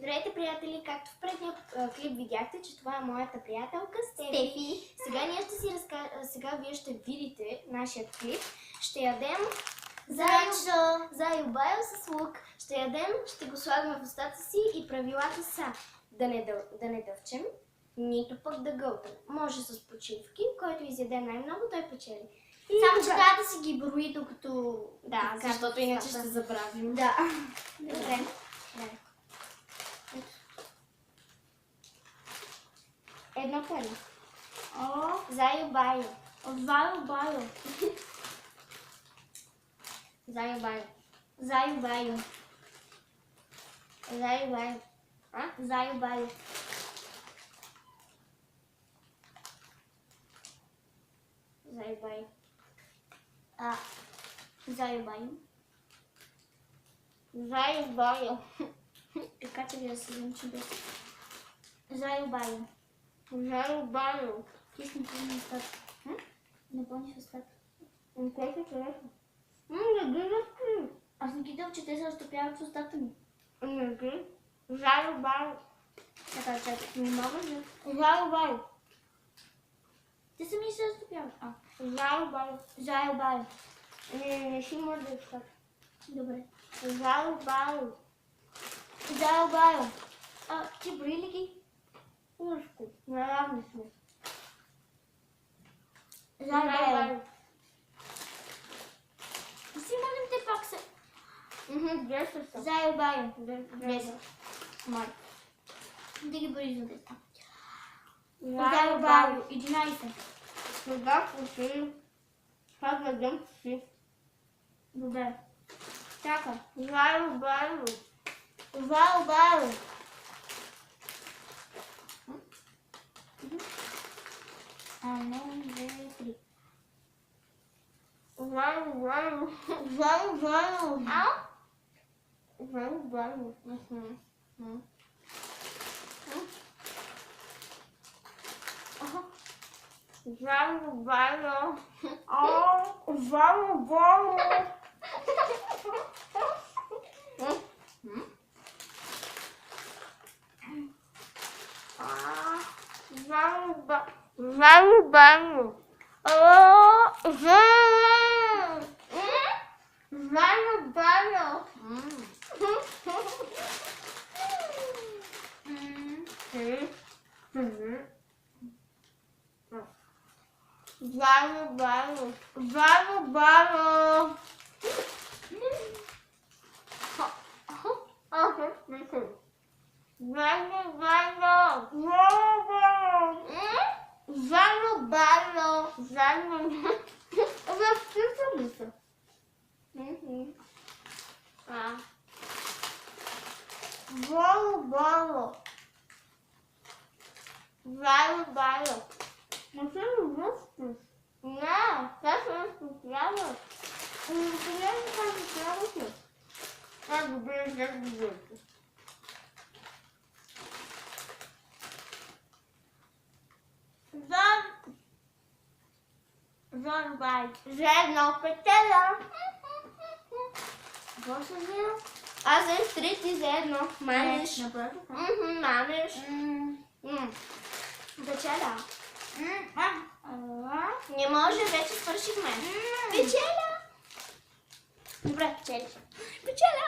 Здравейте, приятели! Както в предния клип видяхте, че това е моята приятелка Стефи. Сега вие ще видите нашия клип. Ще ядем заю-баю с лук. Ще ядем, ще го слагаме в устата си и правилата са да не дъвчем, нито пък да гълтаме. Може с почивки, който изяде най-много, той печели. Само, че трябва да си ги брои, докато... Да, защото иначе ще забравим. Да. Добре. Едно пари. Заю-баю. Заю-баю. Заю-баю. Заю-баю. Заю-баю. Заю-баю. Заю-баю. Заю-баю. Заю-баю. Така че ви да се замчи без... Заю-баю. Заю-баю. Ти си не помниш устата. Не помниш устата. Какво се чудесно? Не ги разкри. Аз не ги дам, че те се разтопяват в устата ми. Не ги. Заю-баю. Така, чакай. Не мога да... Заю-баю. Те сами се разтопяват. Заю-баю. Заю-баю. Не си мърда устата. Добре. Заю-баю. Заю-баю. Ти брои ли ги? Ушко. Наравни сме. Заю-баю. Си можем те пак се... 200 са. Заю-баю. 10. Май. Да ги брои за деца. Заю-баю. 11. Сега пуши. Как да дам си. Добре. Чакай. Заю-баю. Заю-баю. Едно, две, три. Заю-баю. Заю-баю. Заю-баю. Заю-баю. Заю-баю. Заю-баю. Заю-баю. Заю-баю. Заю-баю. Заю-баю. Заедно петела. Какво се взема? Аз взем три, ти заедно. Маниш. Напротив. Маниш. Печеля. Не може, вече свършихме. Печеля. Добре, печелиш. Печеля.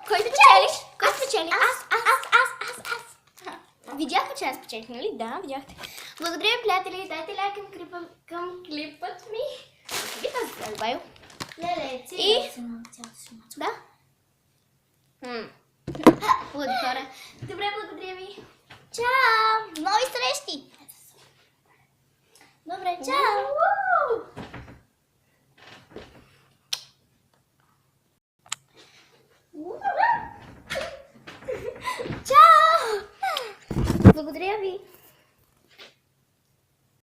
Кой печелиш? Кой печели? Аз. Видяхте, че аз печелих, нали? Да, видяхте. Благодаря, приятели. Дайте лайк към клипът ми. Вие тази заю-баю. Леле, И- цялата си мачка. Да. Луди хора. Добре, благодаря ви. Чао! Нови срещи! Добре, чао! Чао! Благодаря ви.